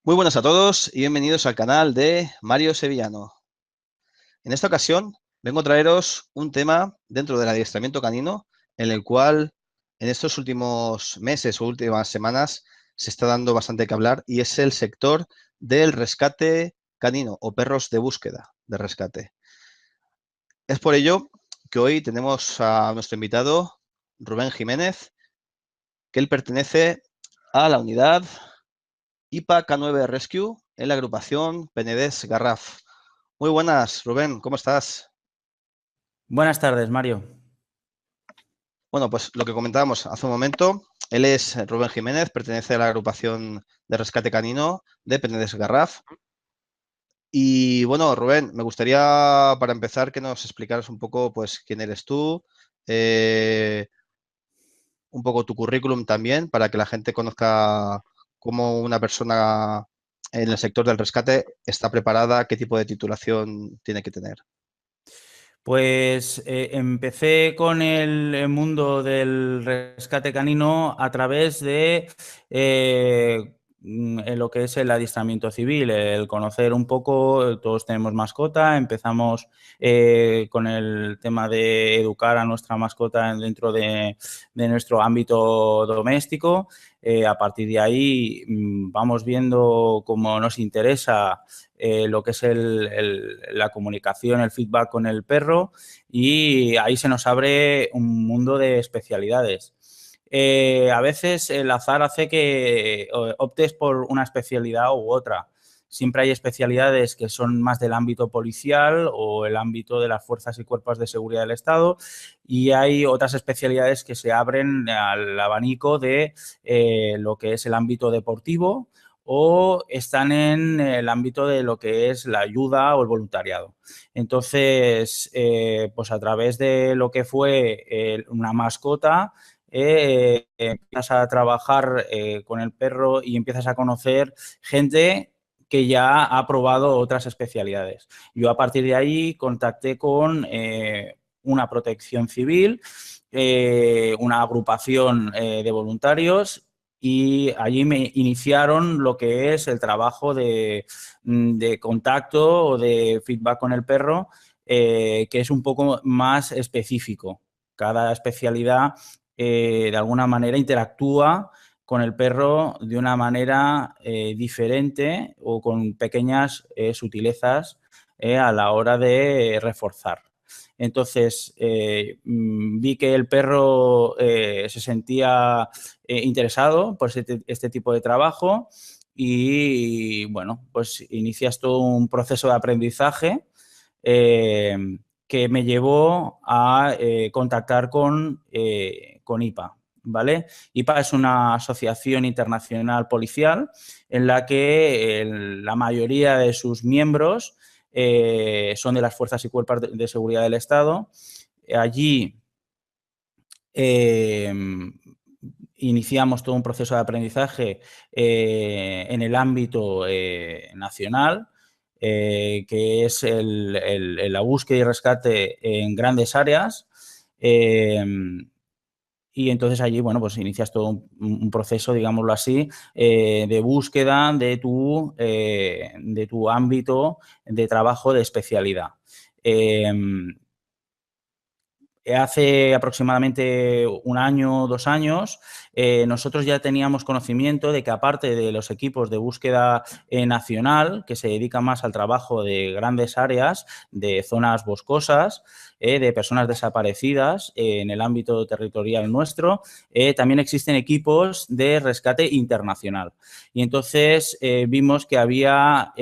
Muy buenas a todos y bienvenidos al canal de Mario Sevillano. En esta ocasión vengo a traeros un tema dentro del adiestramiento canino en el cual en estos últimos meses o últimas semanas se está dando bastante que hablar y es el sector del rescate canino o perros de búsqueda de rescate. Es por ello que hoy tenemos a nuestro invitado Rubén Jiménez, que él pertenece a la unidad IPA K9 Rescue en la agrupación Penedès Garraf. Muy buenas, Rubén, ¿cómo estás? Buenas tardes, Mario. Bueno, pues lo que comentábamos hace un momento, él es Rubén Jiménez, pertenece a la agrupación de rescate canino de Penedès Garraf. Y bueno, Rubén, me gustaría para empezar que nos explicaras un poco pues quién eres tú, un poco tu currículum también, para que la gente conozca cómo una persona en el sector del rescate está preparada, qué tipo de titulación tiene que tener. Pues empecé con el mundo del rescate canino a través de lo que es el adiestramiento civil, el conocer un poco, todos tenemos mascota, empezamos con el tema de educar a nuestra mascota dentro de nuestro ámbito doméstico. A partir de ahí vamos viendo cómo nos interesa lo que es la comunicación, el feedback con el perro, y ahí se nos abre un mundo de especialidades. A veces el azar hace que optes por una especialidad u otra. Siempre hay especialidades que son más del ámbito policial o el ámbito de las fuerzas y cuerpos de seguridad del Estado, y hay otras especialidades que se abren al abanico de lo que es el ámbito deportivo, o están en el ámbito de lo que es la ayuda o el voluntariado. Entonces, pues a través de lo que fue una mascota, empiezas a trabajar con el perro y empiezas a conocer gente que ya ha probado otras especialidades. Yo a partir de ahí contacté con una protección civil, una agrupación de voluntarios, y allí me iniciaron lo que es el trabajo de contacto o de feedback con el perro, que es un poco más específico. Cada especialidad de alguna manera interactúa con el perro de una manera diferente o con pequeñas sutilezas a la hora de reforzar. Entonces, vi que el perro se sentía interesado por este tipo de trabajo y, bueno, pues inicias todo un proceso de aprendizaje que me llevó a contactar con IPA, ¿vale? IPA es una asociación internacional policial en la que la mayoría de sus miembros son de las fuerzas y cuerpos de seguridad del Estado. Allí iniciamos todo un proceso de aprendizaje en el ámbito nacional, que es la búsqueda y rescate en grandes áreas. Y entonces allí, bueno, pues inicias todo un proceso, digámoslo así, de búsqueda de tu ámbito de trabajo de especialidad. Hace aproximadamente un año, 2 años, nosotros ya teníamos conocimiento de que, aparte de los equipos de búsqueda nacional, que se dedican más al trabajo de grandes áreas, de zonas boscosas, de personas desaparecidas en el ámbito territorial nuestro, también existen equipos de rescate internacional. Y entonces vimos que había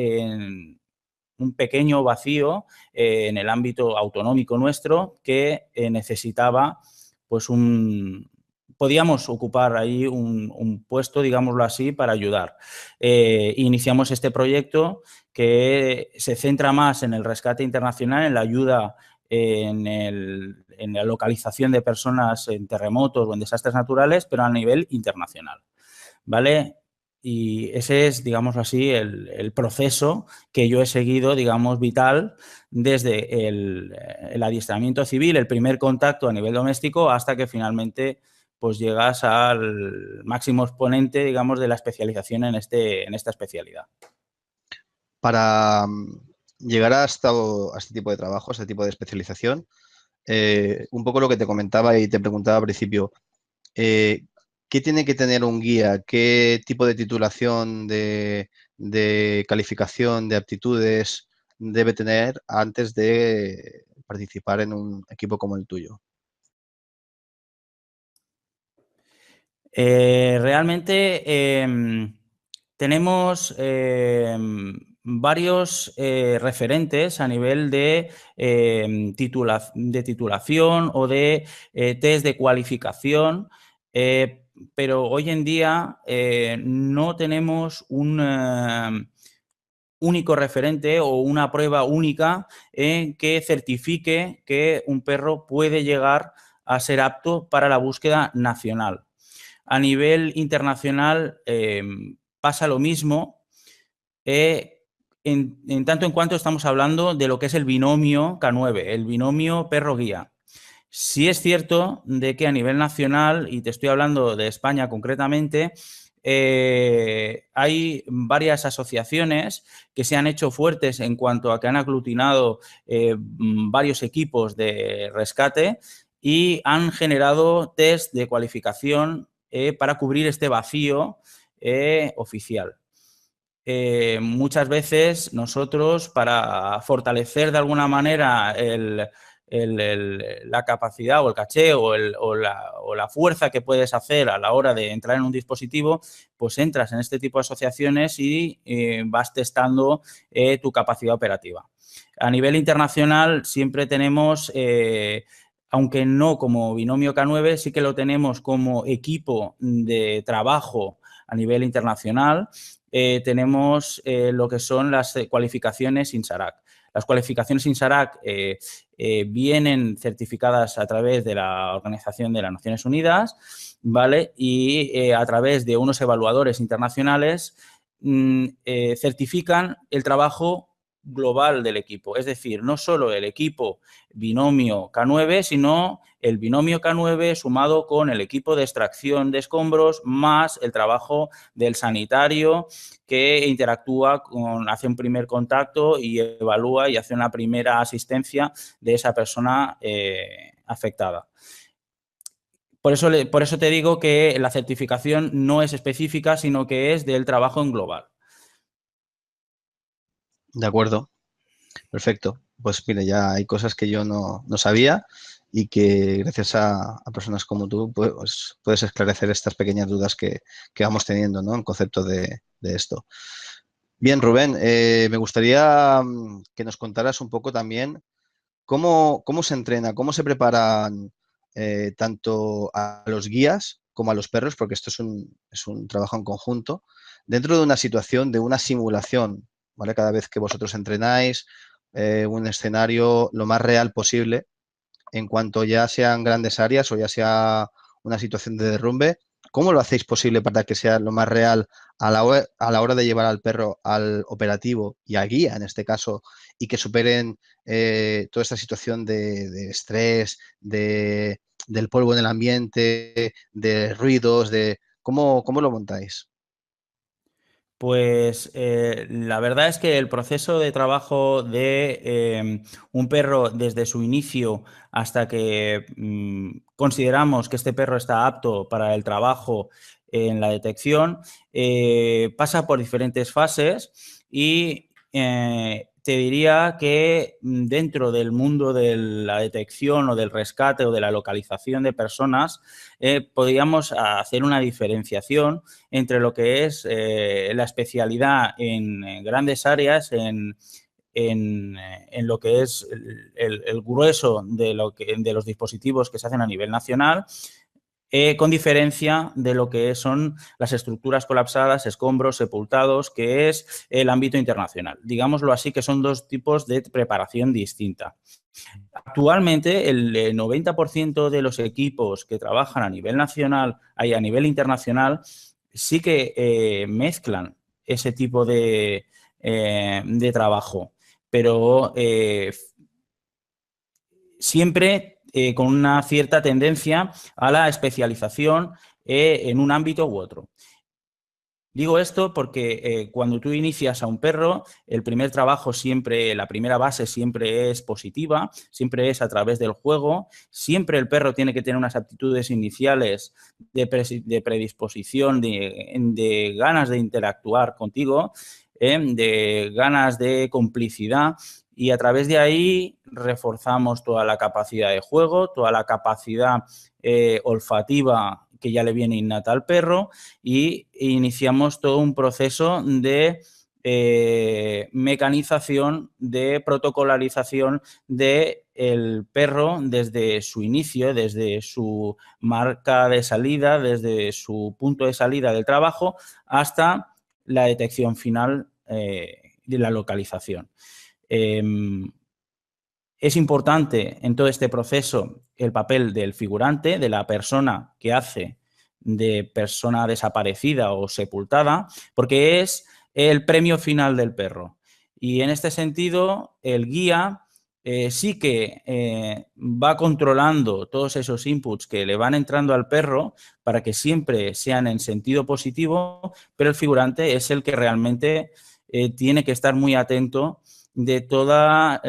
un pequeño vacío en el ámbito autonómico nuestro que necesitaba, pues, podíamos ocupar ahí un puesto, digámoslo así, para ayudar. Iniciamos este proyecto que se centra más en el rescate internacional, en la ayuda en la localización de personas en terremotos o en desastres naturales, pero a nivel internacional, ¿vale? Y ese es, digamos así, el proceso que yo he seguido, digamos, vital desde el adiestramiento civil, el primer contacto a nivel doméstico, hasta que finalmente pues llegas al máximo exponente, digamos, de la especialización en esta especialidad. Para llegar a este tipo de trabajo, a este tipo de especialización, un poco lo que te comentaba y te preguntaba al principio, eh, ¿qué tiene que tener un guía? ¿Qué tipo de titulación, de calificación, de aptitudes debe tener antes de participar en un equipo como el tuyo? Realmente tenemos varios referentes a nivel de, de titulación o de test de cualificación, pero hoy en día no tenemos un único referente o una prueba única que certifique que un perro puede llegar a ser apto para la búsqueda nacional. A nivel internacional pasa lo mismo, en tanto en cuanto estamos hablando de lo que es el binomio K9, el binomio perro-guía. Sí es cierto de que a nivel nacional, y te estoy hablando de España concretamente, hay varias asociaciones que se han hecho fuertes en cuanto a que han aglutinado varios equipos de rescate y han generado test de cualificación para cubrir este vacío oficial. Muchas veces nosotros, para fortalecer de alguna manera la capacidad o el caché o la fuerza que puedes hacer a la hora de entrar en un dispositivo, pues entras en este tipo de asociaciones y vas testando tu capacidad operativa. A nivel internacional siempre tenemos, aunque no como binomio K9, sí que lo tenemos como equipo de trabajo a nivel internacional. Tenemos lo que son las cualificaciones INSARAC. Las cualificaciones INSARAC vienen certificadas a través de la Organización de las Naciones Unidas, ¿vale? Y a través de unos evaluadores internacionales certifican el trabajo global del equipo. Es decir, no solo el equipo binomio K9, sino el binomio K9 sumado con el equipo de extracción de escombros más el trabajo del sanitario que interactúa hace un primer contacto y evalúa y hace una primera asistencia de esa persona afectada. Por eso te digo que la certificación no es específica, sino que es del trabajo en global. De acuerdo, perfecto. Pues mire, ya hay cosas que yo no sabía y que gracias a personas como tú pues, puedes esclarecer estas pequeñas dudas que vamos teniendo, ¿no? En concepto de esto. Bien, Rubén, me gustaría que nos contaras un poco también cómo se entrena, cómo se preparan tanto a los guías como a los perros, porque esto es un trabajo en conjunto, dentro de una situación de una simulación, ¿vale? Cada vez que vosotros entrenáis, un escenario lo más real posible, en cuanto ya sean grandes áreas o ya sea una situación de derrumbe, ¿cómo lo hacéis posible para que sea lo más real a la hora de llevar al perro al operativo y al guía, en este caso, y que superen toda esta situación de estrés, del polvo en el ambiente, de ruidos, ¿cómo lo montáis? Pues la verdad es que el proceso de trabajo de un perro desde su inicio hasta que consideramos que este perro está apto para el trabajo en la detección pasa por diferentes fases y te diría que dentro del mundo de la detección o del rescate o de la localización de personas podríamos hacer una diferenciación entre lo que es la especialidad en grandes áreas, en lo que es el grueso de los dispositivos que se hacen a nivel nacional, con diferencia de lo que son las estructuras colapsadas, escombros, sepultados, que es el ámbito internacional. Digámoslo así, que son dos tipos de preparación distinta. Actualmente, el 90% de los equipos que trabajan a nivel nacional y a nivel internacional sí que mezclan ese tipo de trabajo, pero siempre con una cierta tendencia a la especialización en un ámbito u otro. Digo esto porque cuando tú inicias a un perro, el primer trabajo siempre, la primera base siempre es positiva, siempre es a través del juego, siempre el perro tiene que tener unas aptitudes iniciales de predisposición, de ganas de interactuar contigo, de ganas de complicidad, y a través de ahí reforzamos toda la capacidad de juego, toda la capacidad olfativa que ya le viene innata al perro, y iniciamos todo un proceso de mecanización, de protocolarización del perro desde su inicio, desde su marca de salida, desde su punto de salida del trabajo hasta la detección final de la localización. Es importante en todo este proceso el papel del figurante, de la persona que hace de persona desaparecida o sepultada, porque es el premio final del perro. Y en este sentido, el guía sí que va controlando todos esos inputs que le van entrando al perro para que siempre sean en sentido positivo, pero el figurante es el que realmente tiene que estar muy atento de toda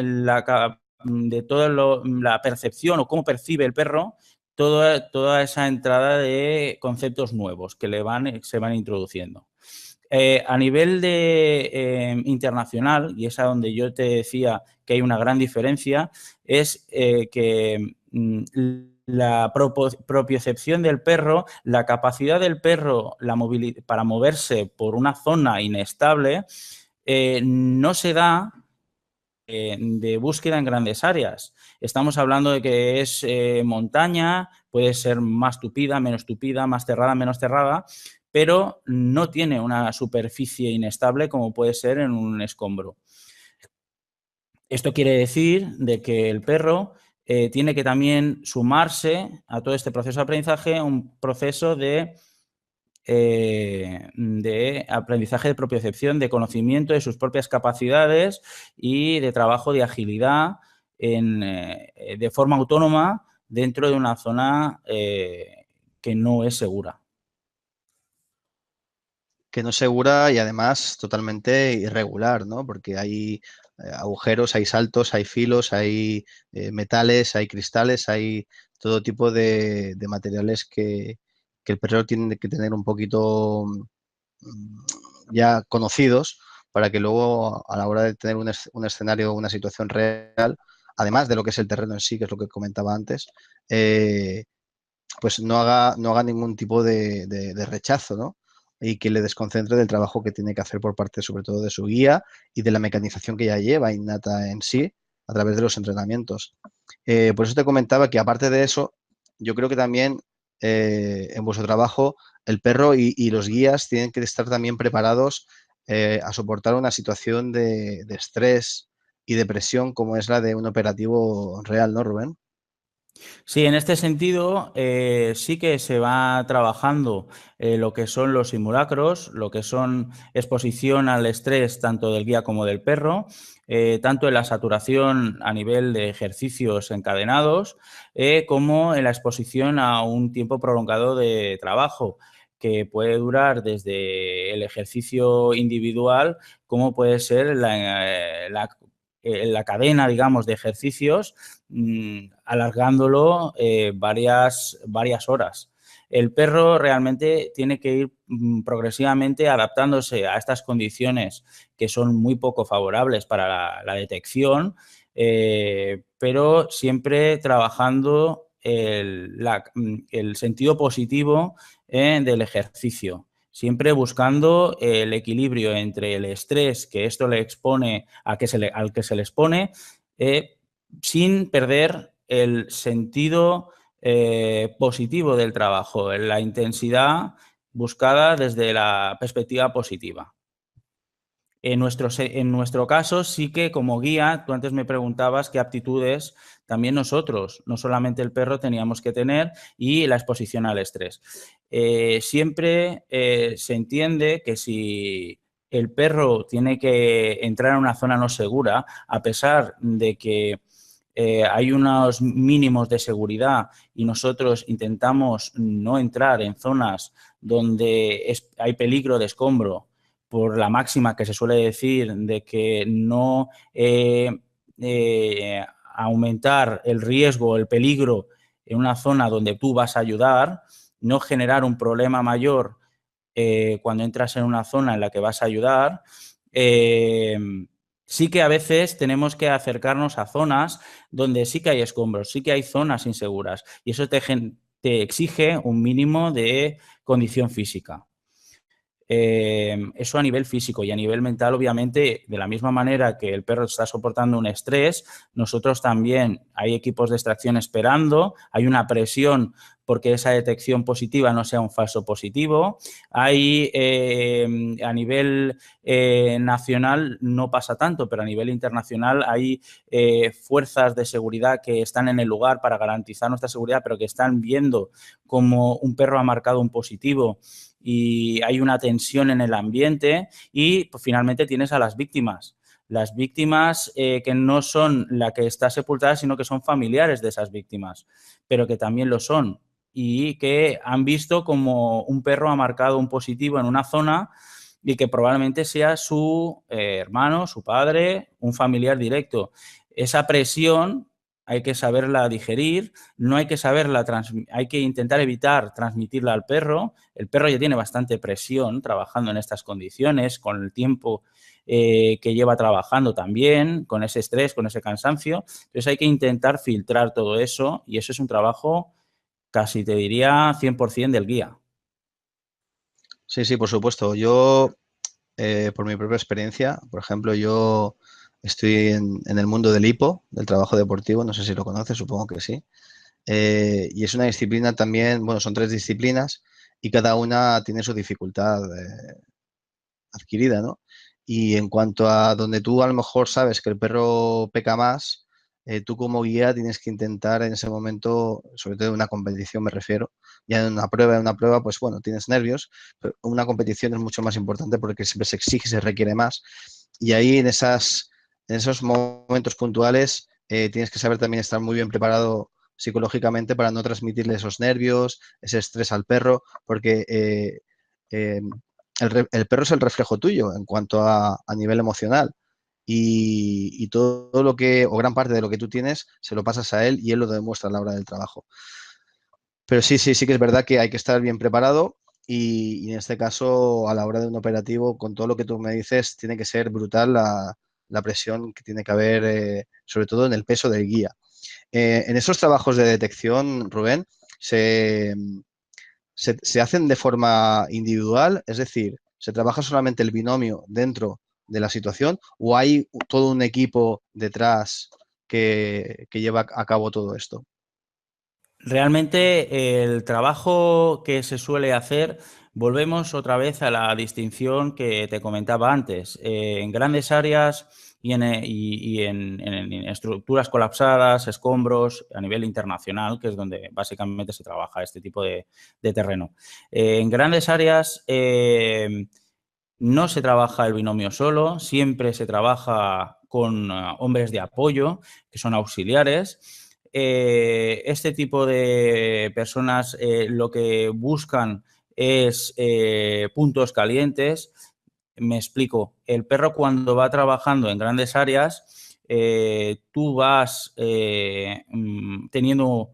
la percepción o cómo percibe el perro toda esa entrada de conceptos nuevos que se van introduciendo. A nivel internacional, y es a donde yo te decía que hay una gran diferencia, es que la propiocepción del perro, la capacidad del perro para moverse por una zona inestable, no se da de búsqueda en grandes áreas. Estamos hablando de que es montaña, puede ser más tupida, menos tupida, más cerrada, menos cerrada, pero no tiene una superficie inestable como puede ser en un escombro. Esto quiere decir de que el perro tiene que también sumarse a todo este proceso de aprendizaje, un proceso de aprendizaje de propiocepción, de conocimiento de sus propias capacidades y de trabajo de agilidad de forma autónoma dentro de una zona que no es segura. Que no es segura y además totalmente irregular, ¿no? Porque hay agujeros, hay saltos, hay filos, hay metales, hay cristales, hay todo tipo de materiales que el perro tiene que tener un poquito ya conocidos para que luego a la hora de tener un escenario, una situación real, además de lo que es el terreno en sí, que es lo que comentaba antes, pues no haga ningún tipo de rechazo, ¿no? Y que le desconcentre del trabajo que tiene que hacer por parte, sobre todo, de su guía y de la mecanización que ya lleva innata en sí a través de los entrenamientos. Por eso te comentaba que, aparte de eso, yo creo que también en vuestro trabajo el perro y los guías tienen que estar también preparados a soportar una situación de estrés y de presión como es la de un operativo real, ¿no, Rubén? Sí, en este sentido sí que se va trabajando lo que son los simulacros, lo que son exposición al estrés tanto del guía como del perro, tanto en la saturación a nivel de ejercicios encadenados como en la exposición a un tiempo prolongado de trabajo, que puede durar desde el ejercicio individual como puede ser la cadena, digamos, de ejercicios, alargándolo varias horas. El perro realmente tiene que ir progresivamente adaptándose a estas condiciones que son muy poco favorables para la detección, pero siempre trabajando el sentido positivo del ejercicio. Siempre buscando el equilibrio entre el estrés que esto le expone al que se le expone, sin perder el sentido positivo del trabajo, la intensidad buscada desde la perspectiva positiva. En nuestro caso, sí que como guía, tú antes me preguntabas qué aptitudes también nosotros, no solamente el perro, teníamos que tener y la exposición al estrés. Siempre se entiende que si el perro tiene que entrar en una zona no segura, a pesar de que hay unos mínimos de seguridad y nosotros intentamos no entrar en zonas donde hay peligro de escombro por la máxima que se suele decir de que no aumentar el riesgo, el peligro en una zona donde tú vas a ayudar, no generar un problema mayor cuando entras en una zona en la que vas a ayudar. Sí que a veces tenemos que acercarnos a zonas donde sí que hay escombros, sí que hay zonas inseguras y eso te exige un mínimo de condición física. Eso a nivel físico y a nivel mental, obviamente, de la misma manera que el perro está soportando un estrés, nosotros también hay equipos de extracción esperando, hay una presión porque esa detección positiva no sea un falso positivo. Hay a nivel nacional no pasa tanto, pero a nivel internacional hay fuerzas de seguridad que están en el lugar para garantizar nuestra seguridad, pero que están viendo como un perro ha marcado un positivo y hay una tensión en el ambiente y pues, finalmente tienes a las víctimas. Las víctimas que no son la que está sepultada, sino que son familiares de esas víctimas, pero que también lo son y que han visto como un perro ha marcado un positivo en una zona y que probablemente sea su hermano, su padre, un familiar directo. Esa presión hay que saberla digerir, no hay que saberla, hay que intentar evitar transmitirla al perro. El perro ya tiene bastante presión trabajando en estas condiciones, con el tiempo que lleva trabajando también, con ese estrés, con ese cansancio. Entonces hay que intentar filtrar todo eso y eso es un trabajo casi te diría 100% del guía. Sí, sí, por supuesto. Yo, por mi propia experiencia, por ejemplo, yo estoy en el mundo del hipo, del trabajo deportivo, no sé si lo conoces, supongo que sí. Y es una disciplina también, bueno, son 3 disciplinas y cada una tiene su dificultad adquirida, ¿no? Y en cuanto a donde tú a lo mejor sabes que el perro peca más, tú como guía tienes que intentar en ese momento, sobre todo en una competición me refiero, ya en una prueba, pues bueno, tienes nervios, pero una competición es mucho más importante porque siempre se exige, se requiere más. Y ahí en esos momentos puntuales tienes que saber también estar muy bien preparado psicológicamente para no transmitirle esos nervios, ese estrés al perro, porque eh, el perro es el reflejo tuyo en cuanto a nivel emocional. Y todo lo que, o gran parte de lo que tú tienes, se lo pasas a él y él lo demuestra a la hora del trabajo. Pero sí, sí, sí que es verdad que hay que estar bien preparado y en este caso, a la hora de un operativo, con todo lo que tú me dices, tiene que ser brutal la presión que tiene que haber, sobre todo en el peso del guía. En esos trabajos de detección, Rubén, se, se hacen de forma individual, es decir, se trabaja solamente el binomio dentro de la situación o hay todo un equipo detrás que lleva a cabo todo esto. Realmente el trabajo que se suele hacer, volvemos otra vez a la distinción que te comentaba antes. En grandes áreas y en estructuras colapsadas, escombros, a nivel internacional, que es donde básicamente se trabaja este tipo de terreno. En grandes áreas no se trabaja el binomio solo, siempre se trabaja con hombres de apoyo, que son auxiliares. Este tipo de personas lo que buscan es puntos calientes. Me explico. El perro cuando va trabajando en grandes áreas, tú vas teniendo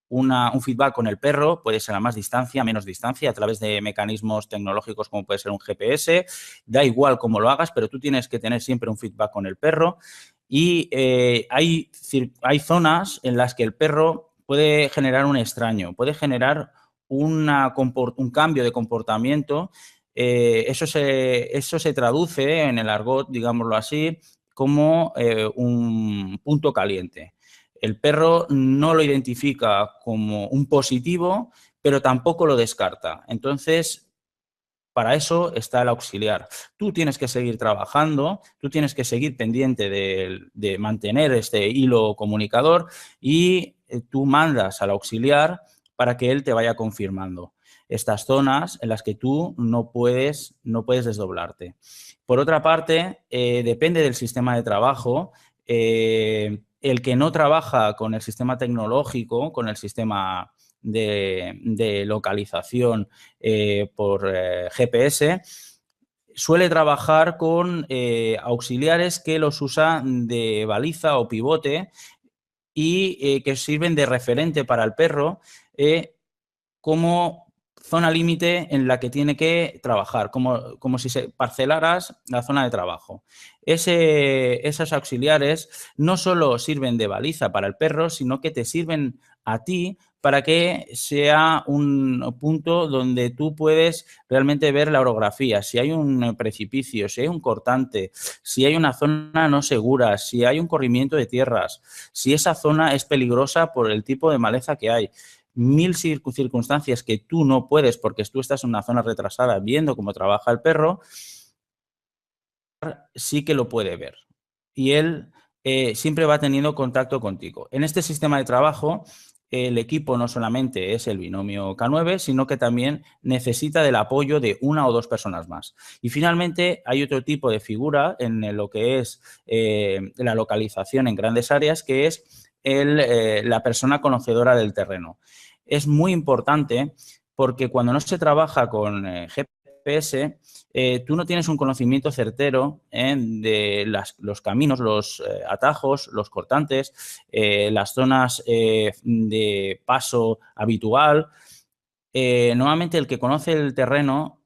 un feedback con el perro, puede ser a más distancia, a menos distancia, a través de mecanismos tecnológicos como puede ser un GPS, da igual cómo lo hagas, pero tú tienes que tener siempre un feedback con el perro y hay zonas en las que el perro puede generar un extraño, puede generar un cambio de comportamiento. Eso se traduce en el argot, digámoslo así, como un punto caliente. El perro no lo identifica como un positivo, pero tampoco lo descarta. Entonces, Para eso está el auxiliar. Tú tienes que seguir trabajando, tú tienes que seguir pendiente de mantener este hilo comunicador y tú mandas al auxiliar para que él te vaya confirmando estas zonas en las que tú no puedes desdoblarte. Por otra parte, depende del sistema de trabajo. El que no trabaja con el sistema tecnológico, con el sistema de localización por GPS, suele trabajar con auxiliares que los usa de baliza o pivote y que sirven de referente para el perro como zona límite en la que tiene que trabajar, como si se parcelaras la zona de trabajo. Esos auxiliares no solo sirven de baliza para el perro, sino que te sirven a ti para que sea un punto donde tú puedes realmente ver la orografía, si hay un precipicio, si hay un cortante, si hay una zona no segura, si hay un corrimiento de tierras, si esa zona es peligrosa por el tipo de maleza que hay. Mil circunstancias que tú no puedes porque tú estás en una zona retrasada viendo cómo trabaja el perro, sí que lo puede ver. Y él siempre va teniendo contacto contigo. En este sistema de trabajo, el equipo no solamente es el binomio K9, sino que también necesita del apoyo de una o dos personas más. Y finalmente hay otro tipo de figura en lo que es la localización en grandes áreas, que es la persona conocedora del terreno. Es muy importante porque cuando no se trabaja con GPS, tú no tienes un conocimiento certero de los caminos, los atajos, los cortantes, las zonas de paso habitual. Normalmente el que conoce el terreno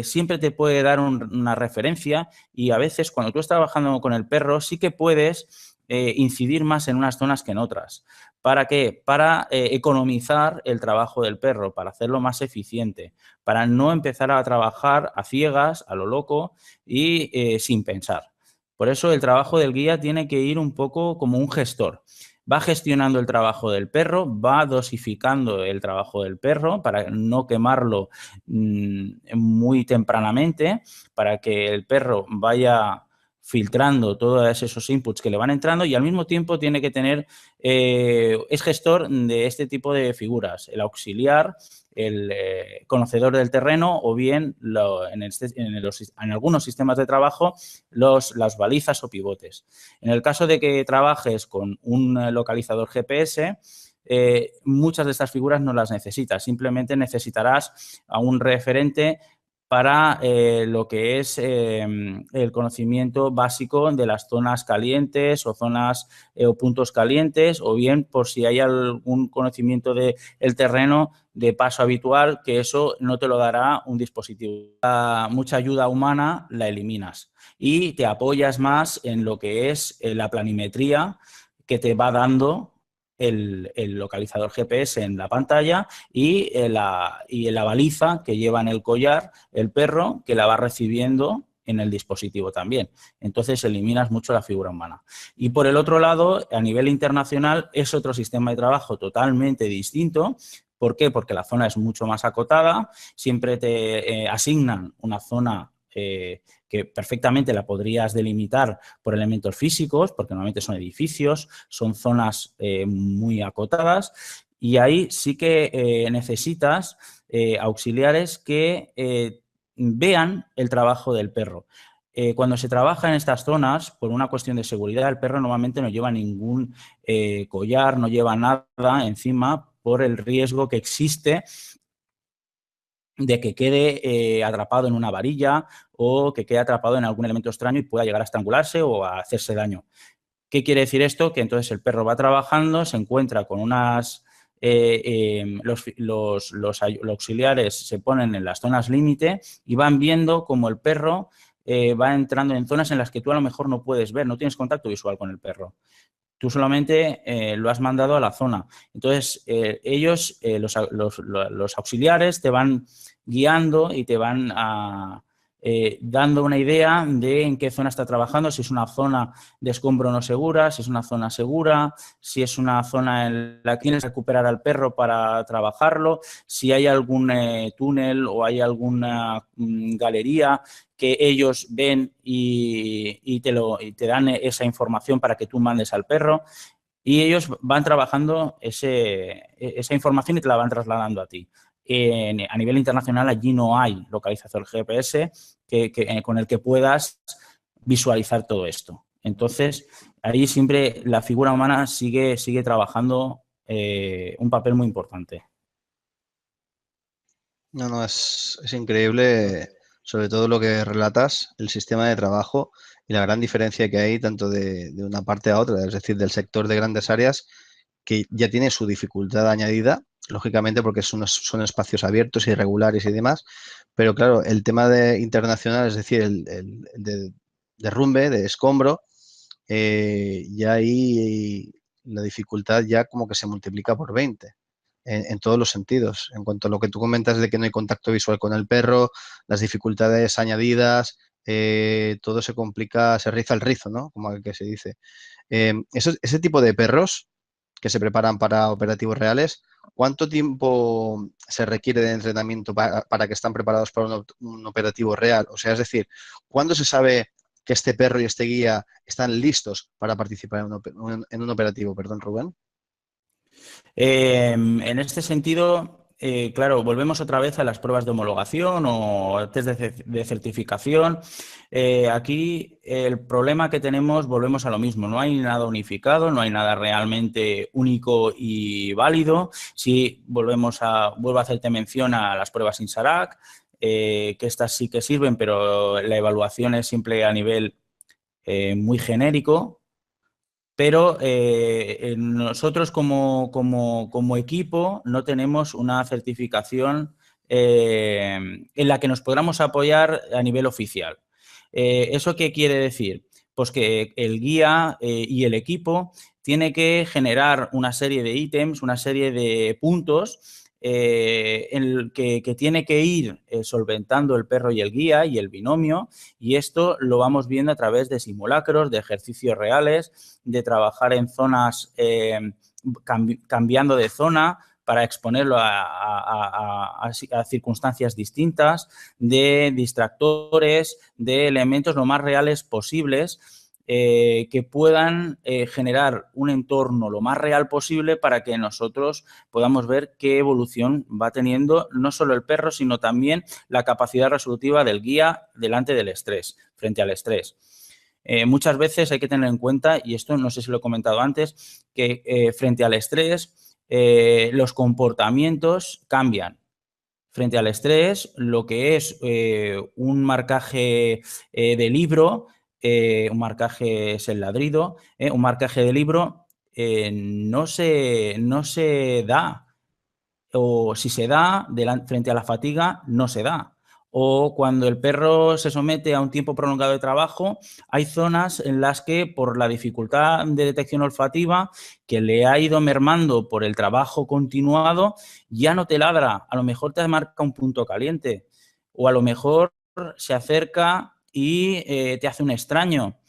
siempre te puede dar una referencia y a veces cuando tú estás trabajando con el perro sí que puedes incidir más en unas zonas que en otras. ¿Para qué? Para economizar el trabajo del perro, para hacerlo más eficiente, para no empezar a trabajar a ciegas, a lo loco y sin pensar. Por eso el trabajo del guía tiene que ir un poco como un gestor. Va gestionando el trabajo del perro, va dosificando el trabajo del perro para no quemarlo muy tempranamente, para que el perro vaya filtrando todos esos inputs que le van entrando y al mismo tiempo tiene que tener, es gestor de este tipo de figuras, el auxiliar, el conocedor del terreno o bien en algunos sistemas de trabajo las balizas o pivotes. En el caso de que trabajes con un localizador GPS, muchas de estas figuras no las necesitas, simplemente necesitarás a un referente para lo que es el conocimiento básico de las zonas calientes o zonas o puntos calientes o bien por si hay algún conocimiento del terreno de paso habitual, que eso no te lo dará un dispositivo. Mucha ayuda humana la eliminas y te apoyas más en lo que es la planimetría que te va dando el localizador GPS en la pantalla y la baliza que lleva en el collar el perro, que la va recibiendo en el dispositivo también. Entonces eliminas mucho la figura humana. Y por el otro lado, a nivel internacional, es otro sistema de trabajo totalmente distinto. ¿Por qué? Porque la zona es mucho más acotada, siempre te asignan una zona que perfectamente la podrías delimitar por elementos físicos, porque normalmente son edificios, son zonas muy acotadas y ahí sí que necesitas auxiliares que vean el trabajo del perro. Cuando se trabaja en estas zonas, por una cuestión de seguridad, el perro normalmente no lleva ningún collar, no lleva nada encima por el riesgo que existe de que quede atrapado en una varilla o que quede atrapado en algún elemento extraño y pueda llegar a estrangularse o a hacerse daño. ¿Qué quiere decir esto? Que entonces el perro va trabajando, se encuentra con unas... los auxiliares se ponen en las zonas límite y van viendo cómo el perro va entrando en zonas en las que tú a lo mejor no puedes ver, no tienes contacto visual con el perro. Tú solamente lo has mandado a la zona. Entonces, ellos, los auxiliares, te van guiando y te van dando una idea de en qué zona está trabajando, si es una zona de escombro no segura, si es una zona segura, si es una zona en la que tienes que recuperar al perro para trabajarlo, si hay algún túnel o hay alguna galería que ellos ven y te dan esa información para que tú mandes al perro. Y ellos van trabajando esa información y te la van trasladando a ti. A nivel internacional allí no hay localización GPS con el que puedas visualizar todo esto. Entonces, ahí siempre la figura humana sigue trabajando un papel muy importante. No, no, es increíble, sobre todo lo que relatas, el sistema de trabajo y la gran diferencia que hay tanto de una parte a otra, es decir, del sector de grandes áreas, que ya tiene su dificultad añadida, lógicamente porque son espacios abiertos, irregulares y demás, pero claro, el tema de internacional, es decir, el de derrumbe, de escombro, ya ahí la dificultad ya como que se multiplica por 20 en todos los sentidos. En cuanto a lo que tú comentas de que no hay contacto visual con el perro, las dificultades añadidas, todo se complica, se riza el rizo, ¿no? Como que se dice. Ese tipo de perros que se preparan para operativos reales, ¿cuánto tiempo se requiere de entrenamiento para que están preparados para un operativo real? O sea, es decir, ¿cuándo se sabe que este perro y este guía están listos para participar en un operativo? Perdón, Rubén. En este sentido, claro, volvemos otra vez a las pruebas de homologación o test de certificación. Aquí el problema que tenemos, volvemos a lo mismo, no hay nada unificado, no hay nada realmente único y válido. Si vuelvo a hacerte mención a las pruebas INSARAC, que estas sí que sirven, pero la evaluación es siempre a nivel muy genérico. Pero nosotros como equipo no tenemos una certificación en la que nos podamos apoyar a nivel oficial. ¿Eso qué quiere decir? Pues que el guía y el equipo tiene que generar una serie de ítems, una serie de puntos que tiene que ir solventando el perro y el guía y el binomio, y esto lo vamos viendo a través de simulacros, de ejercicios reales, de trabajar en zonas, cambiando de zona para exponerlo a circunstancias distintas, de distractores, de elementos lo más reales posibles, que puedan generar un entorno lo más real posible para que nosotros podamos ver qué evolución va teniendo no solo el perro, sino también la capacidad resolutiva del guía delante del estrés, frente al estrés. Muchas veces hay que tener en cuenta, y esto no sé si lo he comentado antes, que frente al estrés los comportamientos cambian. Frente al estrés, lo que es un marcaje de libro, un marcaje es el ladrido, un marcaje de libro no se da, o si se da frente a la fatiga, no se da. O cuando el perro se somete a un tiempo prolongado de trabajo, hay zonas en las que por la dificultad de detección olfativa que le ha ido mermando por el trabajo continuado, ya no te ladra, a lo mejor te marca un punto caliente o a lo mejor se acerca y te hace un extraño.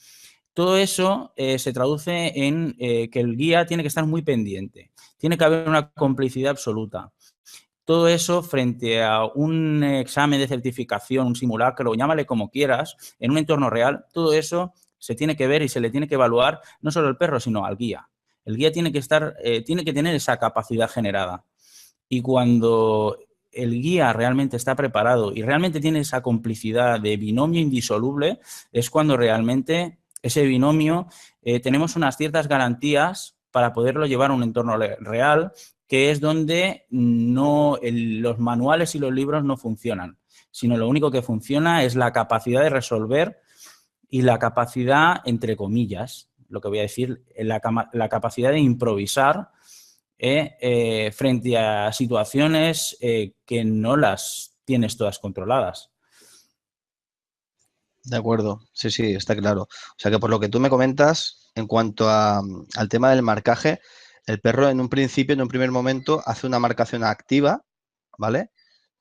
Todo eso se traduce en que el guía tiene que estar muy pendiente, tiene que haber una complicidad absoluta. Todo eso frente a un examen de certificación, un simulacro, llámale como quieras, en un entorno real, todo eso se tiene que ver y se le tiene que evaluar no solo al perro, sino al guía. El guía tiene que tener esa capacidad generada. Y cuando el guía realmente está preparado y realmente tiene esa complicidad de binomio indisoluble, es cuando realmente ese binomio tenemos unas ciertas garantías para poderlo llevar a un entorno real, que es donde los manuales y los libros no funcionan, sino lo único que funciona es la capacidad de resolver y la capacidad, entre comillas, lo que voy a decir, la capacidad de improvisar frente a situaciones que no las tienes todas controladas. De acuerdo, sí, sí, está claro. O sea que por lo que tú me comentas, en cuanto al tema del marcaje, el perro en un principio, en un primer momento, hace una marcación activa, ¿vale?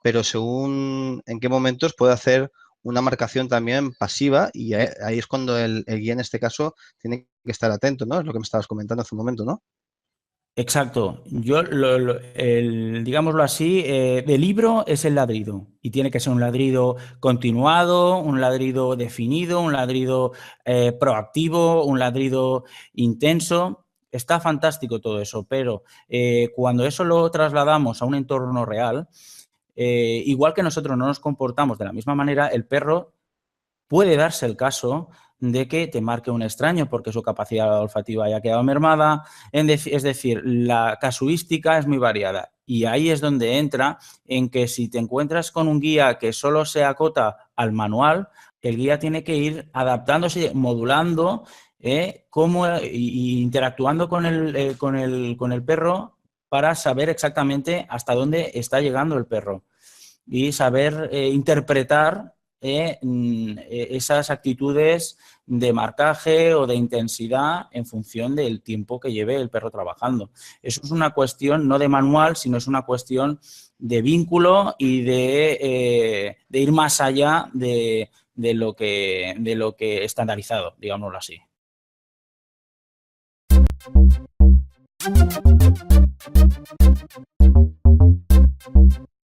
Pero según en qué momentos puede hacer una marcación también pasiva y ahí es cuando el guía en este caso tiene que estar atento, ¿no? Es lo que me estabas comentando hace un momento, ¿no? Exacto. Yo, digámoslo así, de libro es el ladrido y tiene que ser un ladrido continuado, un ladrido definido, un ladrido proactivo, un ladrido intenso. Está fantástico todo eso, pero cuando eso lo trasladamos a un entorno real, igual que nosotros no nos comportamos de la misma manera, el perro puede darse el caso de que te marque un extraño porque su capacidad olfativa haya quedado mermada. Es decir, la casuística es muy variada. Y ahí es donde entra en que si te encuentras con un guía que solo se acota al manual, el guía tiene que ir adaptándose, modulando, y interactuando con el perro para saber exactamente hasta dónde está llegando el perro y saber interpretar esas actitudes de marcaje o de intensidad en función del tiempo que lleve el perro trabajando. Eso es una cuestión no de manual, sino es una cuestión de vínculo y de ir más allá de lo que estandarizado, digámoslo así.